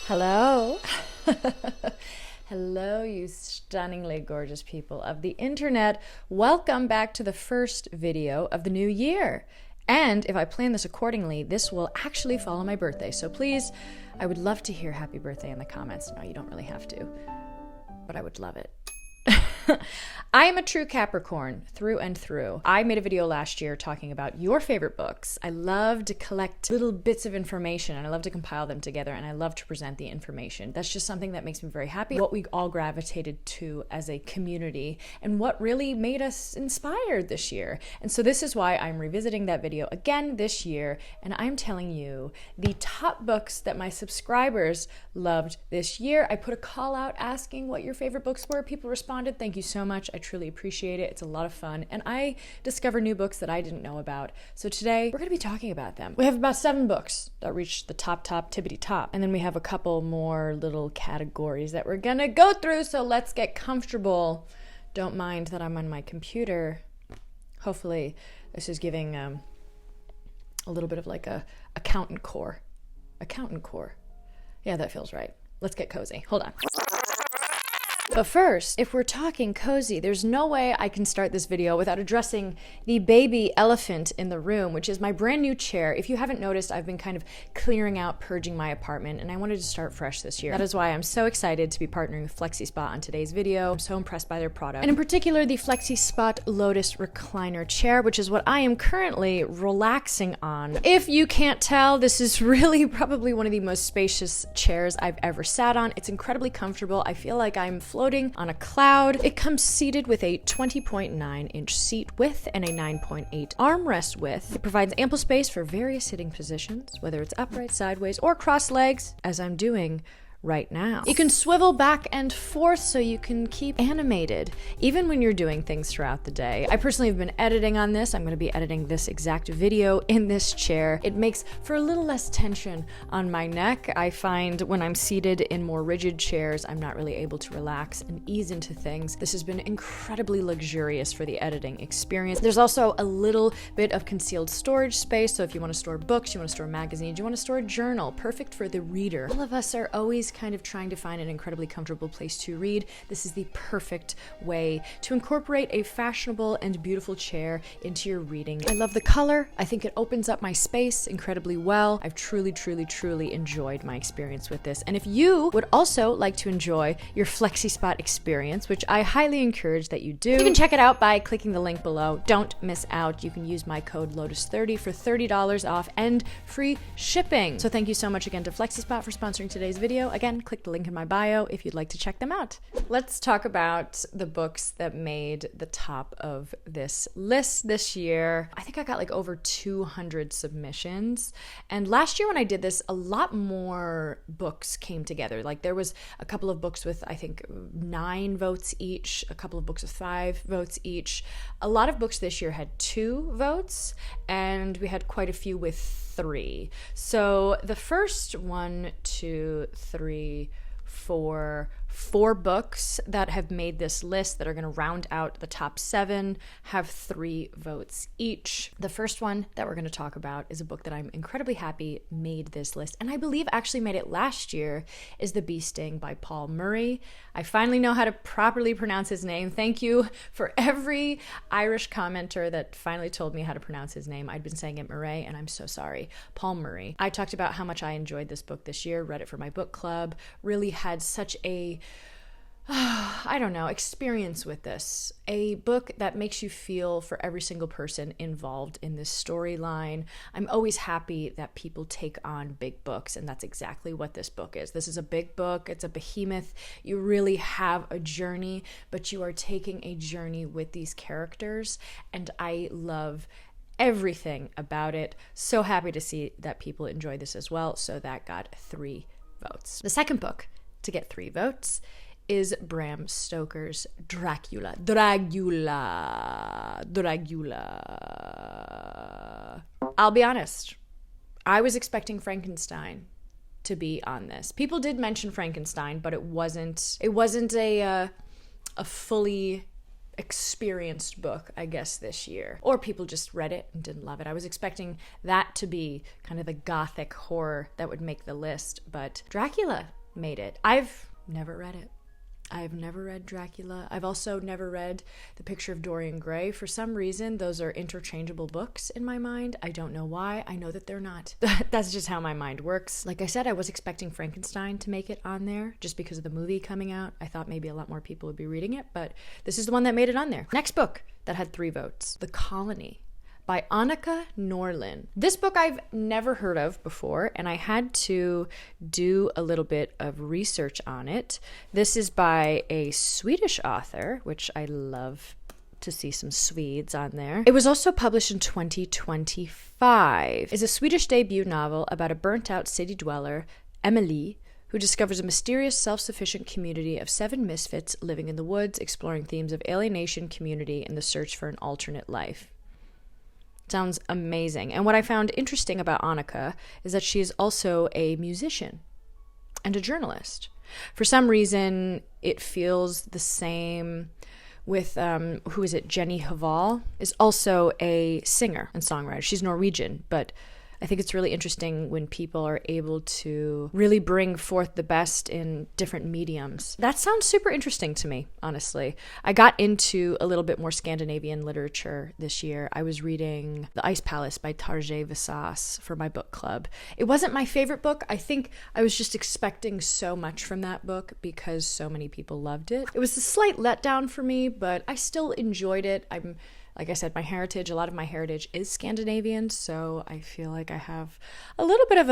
Hello. Hello, you stunningly gorgeous people of the internet. Welcome back to the first video of the new year. And if I plan this accordingly, this will actually follow my birthday. So please, I would love to hear happy birthday in the comments. No, you don't really have to, but I would love it. I am a true Capricorn through and through. I made a video last year talking about your favorite books. I love to collect little bits of information and I love to compile them together and I love to present the information. That's just something that makes me very happy. What we all gravitated to as a community and what really made us inspired this year. And so this is why I'm revisiting that video again this year and I'm telling you the top books that my subscribers loved this year. I put a call out asking what your favorite books were. People responded. Thank you so much. I truly appreciate it. It's a lot of fun. And I discover new books that I didn't know about. So today we're going to be talking about them. We have about 7 books that reached the top tippity top. And then we have a couple more little categories that we're going to go through. So let's get comfortable. Don't mind that I'm on my computer. Hopefully this is giving a little bit of like a accountant core. Accountant core. Yeah, that feels right. Let's get cozy. Hold on. But first, if we're talking cozy, there's no way I can start this video without addressing the baby elephant in the room, which is my brand new chair. If you haven't noticed, I've been kind of clearing out, purging my apartment, and I wanted to start fresh this year. That is why I'm so excited to be partnering with Flexispot on today's video. I'm so impressed by their product, and in particular, the Flexispot Lotus recliner chair, which is what I am currently relaxing on. If you can't tell, this is really probably one of the most spacious chairs I've ever sat on. It's incredibly comfortable. I feel like I'm floating on a cloud. It comes seated with a 20.9 inch seat width and a 9.8 armrest width. It provides ample space for various sitting positions, whether it's upright, sideways, or cross legs, as I'm doing right now. You can swivel back and forth so you can keep animated, even when you're doing things throughout the day. I personally have been editing on this. I'm going to be editing this exact video in this chair. It makes for a little less tension on my neck. I find when I'm seated in more rigid chairs, I'm not really able to relax and ease into things. This has been incredibly luxurious for the editing experience. There's also a little bit of concealed storage space. So if you want to store books, you want to store magazines, you want to store a journal, perfect for the reader. All of us are always kind of trying to find an incredibly comfortable place to read. This is the perfect way to incorporate a fashionable and beautiful chair into your reading. I love the color. I think it opens up my space incredibly well. I've truly enjoyed my experience with this. And if you would also like to enjoy your Flexispot experience, which I highly encourage that you do, you can check it out by clicking the link below. Don't miss out. You can use my code LOTUS30 for $30 off and free shipping. So thank you so much again to Flexispot for sponsoring today's video. Again, click the link in my bio if you'd like to check them out. Let's talk about the books that made the top of this list this year. I think I got like over 200 submissions. And last year when I did this, a lot more books came together. Like there was a couple of books with, I think, 9 votes each, a couple of books with 5 votes each. A lot of books this year had 2 votes, and we had quite a few with 3. So the first 1, 2, 3, 4 books that have made this list that are going to round out the top 7 have 3 votes each. The first one that we're going to talk about is a book that I'm incredibly happy made this list, and I believe actually made it last year, is The Bee Sting by Paul Murray. I finally know how to properly pronounce his name. Thank you for every Irish commenter that finally told me how to pronounce his name. I'd been saying it Murray, and I'm so sorry. Paul Murray. I talked about how much I enjoyed this book this year, read it for my book club, really had such a experience with this. A book that makes you feel for every single person involved in this storyline. I'm always happy that people take on big books, and that's exactly what this book is. This is a big book. It's a behemoth. You really have a journey, but you are taking a journey with these characters, and I love everything about it. So happy to see that people enjoy this as well, so that got 3 votes. The second book to get 3 votes is Bram Stoker's Dracula. I'll be honest, I was expecting Frankenstein to be on this. People did mention Frankenstein, but it wasn't a fully experienced book, I guess, this year. Or people just read it and didn't love it. I was expecting that to be kind of the gothic horror that would make the list, but Dracula made it. I've never read it. I've never read Dracula. I've also never read The Picture of Dorian Gray. For some reason, those are interchangeable books in my mind. I don't know why. I know that they're not. That's just how my mind works. Like I said, I was expecting Frankenstein to make it on there just because of the movie coming out. I thought maybe a lot more people would be reading it, but this is the one that made it on there. Next book that had 3 votes, The Colony by Annika Norlin. This book I've never heard of before, and I had to do a little bit of research on it. This is by a Swedish author, which I love to see some Swedes on there. It was also published in 2025. It's a Swedish debut novel about a burnt-out city dweller, Emily, who discovers a mysterious, self-sufficient community of 7 misfits living in the woods, exploring themes of alienation, community, and the search for an alternate life. Sounds amazing. And what I found interesting about Annika is that she is also a musician and a journalist. For some reason, it feels the same with, who is it? Jenny Haval is also a singer and songwriter. She's Norwegian, but I think it's really interesting when people are able to really bring forth the best in different mediums. That sounds super interesting to me, honestly. I got into a little bit more Scandinavian literature this year. I was reading The Ice Palace by Tarjei Vesaas for my book club. It wasn't my favorite book. I think I was just expecting so much from that book because so many people loved it. It was a slight letdown for me, but I still enjoyed it. Like I said, a lot of my heritage is Scandinavian, so I feel like I have a little bit of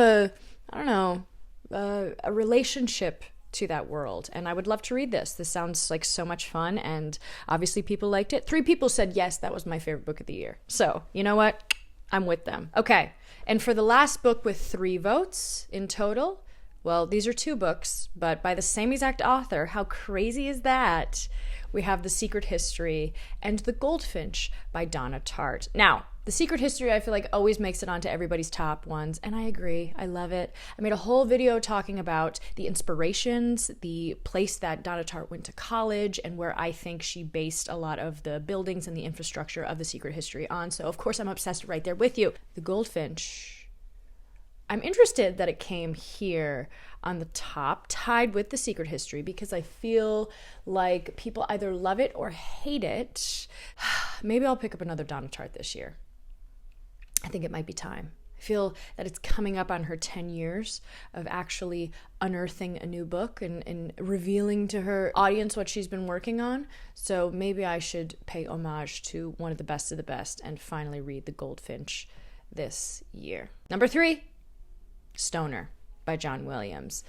a relationship to that world, and I would love to read this. This sounds like so much fun, and obviously people liked it. 3 people said, yes, that was my favorite book of the year. So, you know what? I'm with them. Okay, and for the last book with 3 votes in total, well, these are 2 books, but by the same exact author. How crazy is that? We have The Secret History and The Goldfinch by Donna Tartt. Now, The Secret History, I feel like always makes it onto everybody's top ones, and I agree. I love it. I made a whole video talking about the inspirations, the place that Donna Tartt went to college, and where I think she based a lot of the buildings and the infrastructure of The Secret History on. So, of course, I'm obsessed right there with you. The Goldfinch. I'm interested that it came here on the top, tied with The Secret History, because I feel like people either love it or hate it. Maybe I'll pick up another Donna Tartt this year. I think it might be time. I feel that it's coming up on her 10 years of actually unearthing a new book and revealing to her audience what she's been working on. So maybe I should pay homage to one of the best and finally read The Goldfinch this year. Number 3. Stoner by John Williams.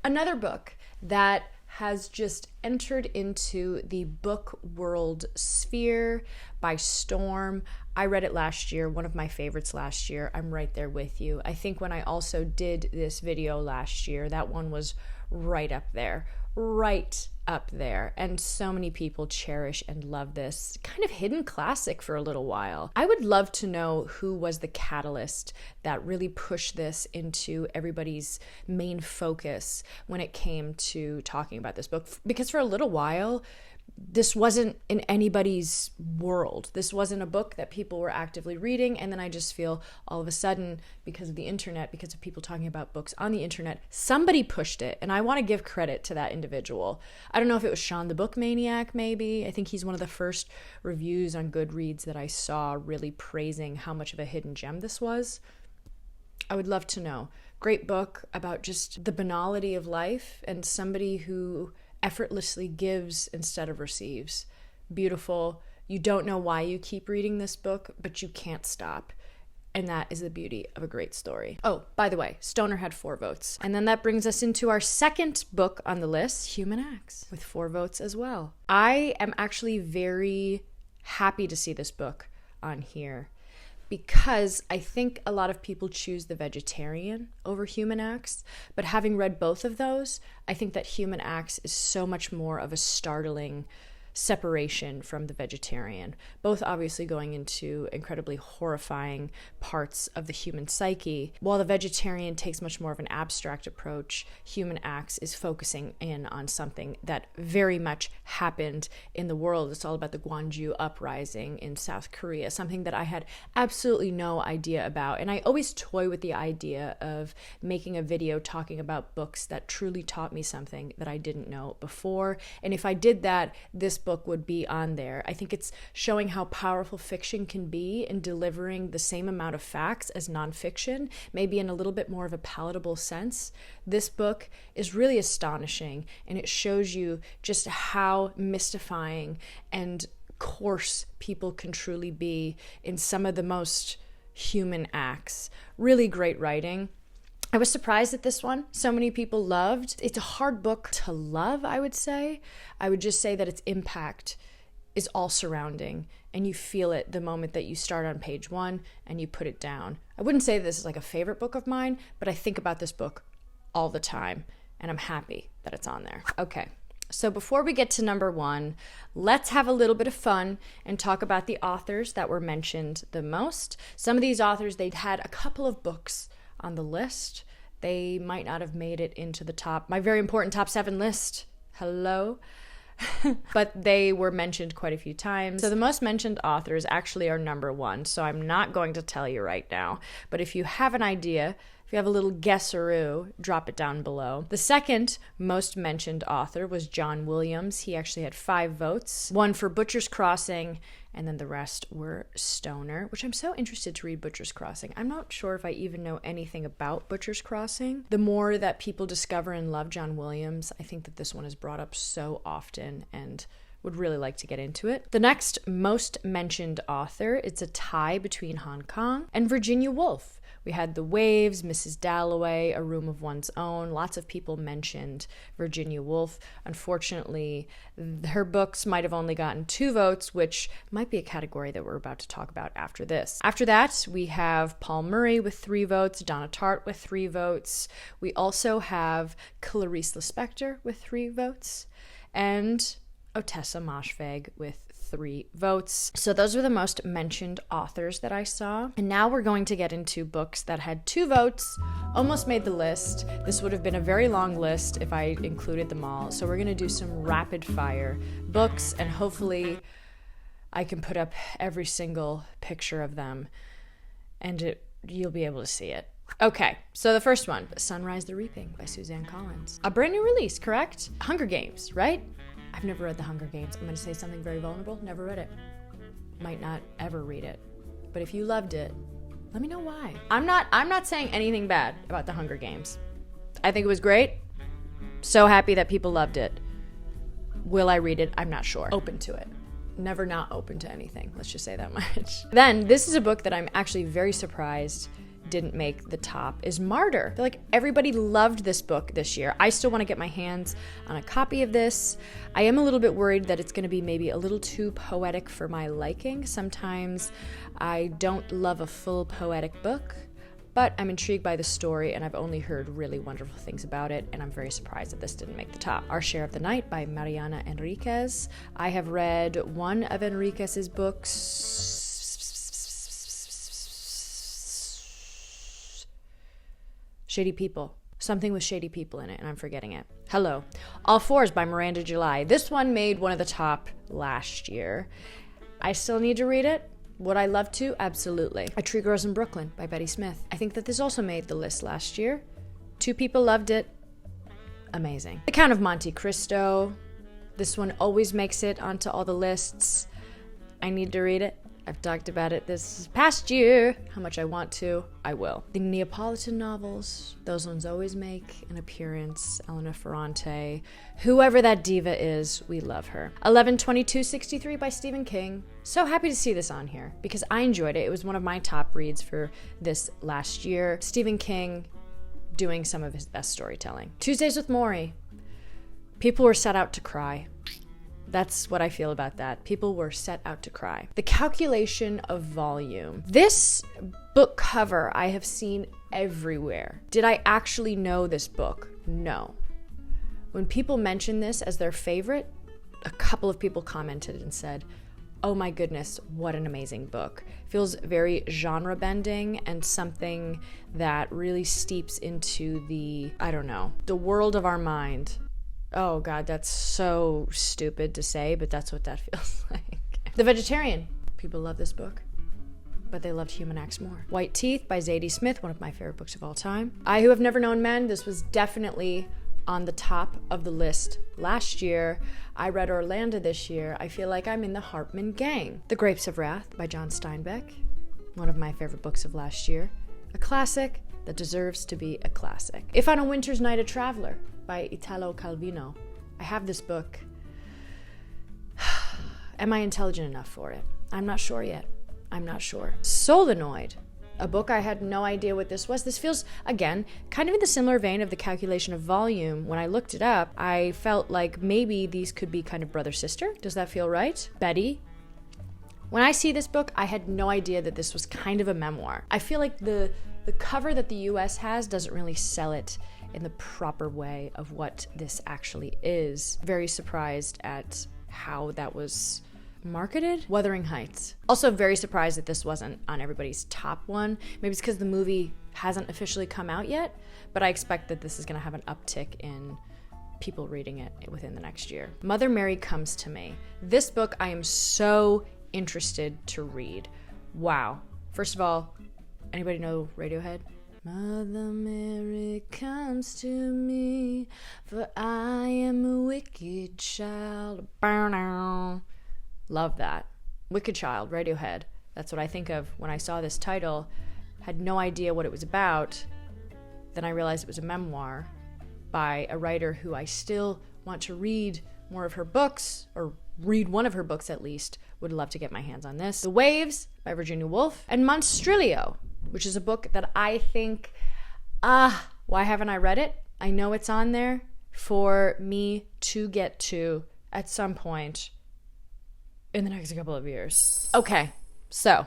Another book that has just entered into the book world sphere by storm. I read it last year, one of my favorites last year. I'm right there with you. I think when I also did this video last year, that one was right up there. And so many people cherish and love this kind of hidden classic for a little while. I would love to know who was the catalyst that really pushed this into everybody's main focus when it came to talking about this book, because for a little while this wasn't in anybody's world. This wasn't a book that people were actively reading, and then I just feel all of a sudden, because of the internet, because of people talking about books on the internet, somebody pushed it, and I want to give credit to that individual. I don't know if it was Sean the Book Maniac, maybe. I think he's one of the first reviews on Goodreads that I saw really praising how much of a hidden gem this was. I would love to know. Great book about just the banality of life and somebody who effortlessly gives instead of receives. Beautiful. You don't know why you keep reading this book, but you can't stop. And that is the beauty of a great story. Oh, by the way, Stoner had 4 votes. And then that brings us into our second book on the list, Human Acts, with 4 votes as well. I am actually very happy to see this book on here, because I think a lot of people choose The Vegetarian over Human Acts, but having read both of those, I think that Human Acts is so much more of a startling separation from the vegetarian, both obviously going into incredibly horrifying parts of the human psyche. While the vegetarian takes much more of an abstract approach, Human Acts is focusing in on something that very much happened in the world. It's all about the Gwangju uprising in South Korea, something that I had absolutely no idea about. And I always toy with the idea of making a video talking about books that truly taught me something that I didn't know before. And if I did that, this book would be on there. I think it's showing how powerful fiction can be in delivering the same amount of facts as nonfiction, maybe in a little bit more of a palatable sense. This book is really astonishing, and it shows you just how mystifying and coarse people can truly be in some of the most human acts. Really great writing. I was surprised at this one. So many people loved. It's a hard book to love, I would say. I would just say that its impact is all surrounding, and you feel it the moment that you start on page 1 and you put it down. I wouldn't say this is like a favorite book of mine, but I think about this book all the time, and I'm happy that it's on there. Okay, so before we get to number 1, let's have a little bit of fun and talk about the authors that were mentioned the most. Some of these authors, they'd had a couple of books on the list. They might not have made it into the my very important top 7 list. Hello. But they were mentioned quite a few times. So the most mentioned authors actually are number 1. So I'm not going to tell you right now. But if you have an idea, if you have a little guesseroo, drop it down below. The second most mentioned author was John Williams. He actually had 5 votes, 1 for Butcher's Crossing, and then the rest were Stoner, which I'm so interested to read Butcher's Crossing. I'm not sure if I even know anything about Butcher's Crossing. The more that people discover and love John Williams, I think that this one is brought up so often and would really like to get into it. The next most mentioned author, it's a tie between Hong Kong and Virginia Woolf. We had The Waves, Mrs. Dalloway, A Room of One's Own. Lots of people mentioned Virginia Woolf. Unfortunately, her books might have only gotten 2 votes, which might be a category that we're about to talk about after this. After that, we have Paul Murray with 3 votes, Donna Tartt with 3 votes. We also have Clarice Lispector with 3 votes, and Ottessa Moshfegh with 3 votes. So those were the most mentioned authors that I saw. And now we're going to get into books that had 2 votes, almost made the list. This would have been a very long list if I included them all. So we're going to do some rapid fire books, and hopefully I can put up every single picture of them and you'll be able to see it. Okay, so the first one, Sunrise the Reaping by Suzanne Collins. A brand new release, correct? Hunger Games, right? I've never read The Hunger Games. I'm going to say something very vulnerable. Never read it. Might not ever read it. But if you loved it, let me know why. I'm not saying anything bad about The Hunger Games. I think it was great. So happy that people loved it. Will I read it? I'm not sure. Open to it. Never not open to anything. Let's just say that much. Then, this is a book that I'm actually very surprised didn't make the top, is Martyr. I feel like everybody loved this book this year. I still want to get my hands on a copy of this. I am a little bit worried that it's going to be maybe a little too poetic for my liking. Sometimes I don't love a full poetic book, but I'm intrigued by the story, and I've only heard really wonderful things about it, and I'm very surprised that this didn't make the top. Our Share of the Night by Mariana Enriquez. I have read one of Enriquez's books. Shady People. Something with shady people in it, and I'm forgetting it. Hello. All Fours by Miranda July. This one made one of the top last year. I still need to read it. Would I love to? Absolutely. A Tree Grows in Brooklyn by Betty Smith. I think that this also made the list last year. 2 people loved it. Amazing. The Count of Monte Cristo. This one always makes it onto all the lists. I need to read it. I've talked about it this past year. How much I want to, I will. The Neapolitan novels, those ones always make an appearance. Elena Ferrante, whoever that diva is, we love her. 11/22/63 by Stephen King. So happy to see this on here because I enjoyed it. It was one of my top reads for this last year. Stephen King doing some of his best storytelling. Tuesdays with Morrie. People were set out to cry. That's what I feel about that. People were set out to cry. The Calculation of Volume. This book cover I have seen everywhere. Did I actually know this book? No. When people mention this as their favorite, a couple of people commented and said, oh my goodness, what an amazing book. Feels very genre bending and something that really steeps into the world of our mind. Oh God, that's so stupid to say, but that's what that feels like. The Vegetarian. People love this book, but they loved Human Acts more. White Teeth by Zadie Smith, one of my favorite books of all time. I Who Have Never Known Men. This was definitely on the top of the list last year. I read Orlando this year. I feel like I'm in the Hartman gang. The Grapes of Wrath by John Steinbeck, one of my favorite books of last year. A classic that deserves to be a classic. If on a Winter's Night a Traveler by Italo Calvino. I have this book. Am I intelligent enough for it? I'm not sure yet. I'm not sure. Solenoid, a book I had no idea what this was. This feels, again, kind of in the similar vein of The Calculation of Volume. When I looked it up, I felt like maybe these could be kind of brother-sister. Does that feel right? Betty. When I see this book, I had no idea that this was kind of a memoir. I feel like the cover that the US has doesn't really sell it in the proper way of what this actually is. Very surprised at how that was marketed. Wuthering Heights. Also very surprised that this wasn't on everybody's top one. Maybe it's because the movie hasn't officially come out yet, but I expect that this is going to have an uptick in people reading it within the next year. Mother Mary Comes to Me. This book I am so interested to read. Wow. First of all, anybody know Radiohead? Mother Mary comes to me, for I am a wicked child. Love that. Wicked Child, Radiohead. That's what I think of when I saw this title. Had no idea what it was about. Then I realized it was a memoir by a writer who I still want to read more of her books, or read one of her books at least. Would love to get my hands on this. The Waves by Virginia Woolf. And Monstrilio, which is a book that I think, why haven't I read it? I know it's on there for me to get to at some point in the next couple of years. Okay, so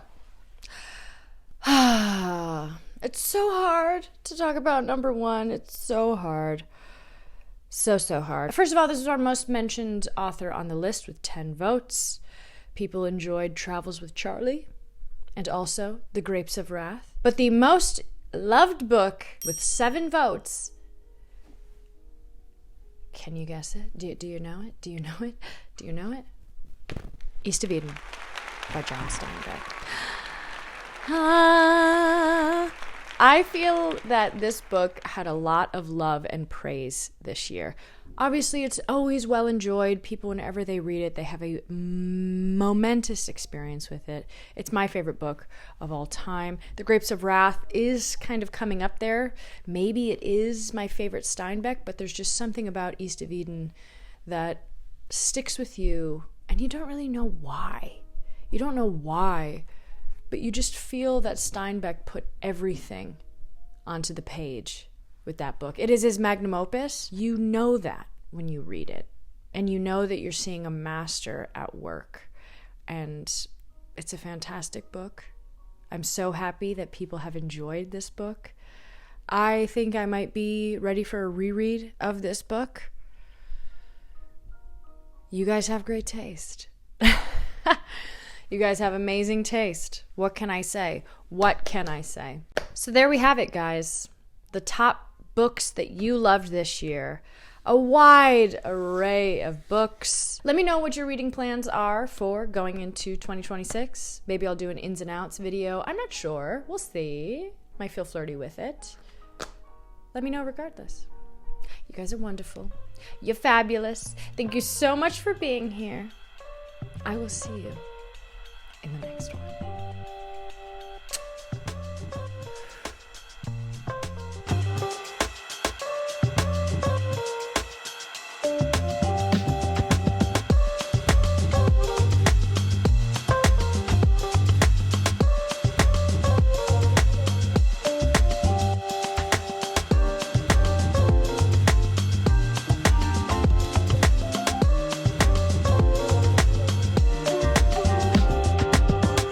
it's so hard to talk about number one. It's so hard. So hard. First of all, this is our most mentioned author on the list with 10 votes. People enjoyed Travels with Charlie and also The Grapes of Wrath. But the most loved book with 7 votes, can you guess it? Do you know it? Do you know it? Do you know it? East of Eden by John Steinbeck. I feel that this book had a lot of love and praise this year. Obviously, it's always well enjoyed. People, whenever they read it, they have a momentous experience with it. It's my favorite book of all time. The Grapes of Wrath is kind of coming up there. Maybe it is my favorite Steinbeck, but there's just something about East of Eden that sticks with you, and you don't really know why. You don't know why, but you just feel that Steinbeck put everything onto the page with that book. It is his magnum opus. You know that when you read it, and you know that you're seeing a master at work, and it's a fantastic book. I'm so happy that people have enjoyed this book. I think I might be ready for a reread of this book. You guys have great taste. You guys have amazing taste. What can I say? What can I say? So there we have it, guys. The top books that you loved this year. A wide array of books. Let me know what your reading plans are for going into 2026. Maybe I'll do an ins and outs video. I'm not sure. We'll see. Might feel flirty with it. Let me know regardless. You guys are wonderful. You're fabulous. Thank you so much for being here. I will see you in the next one.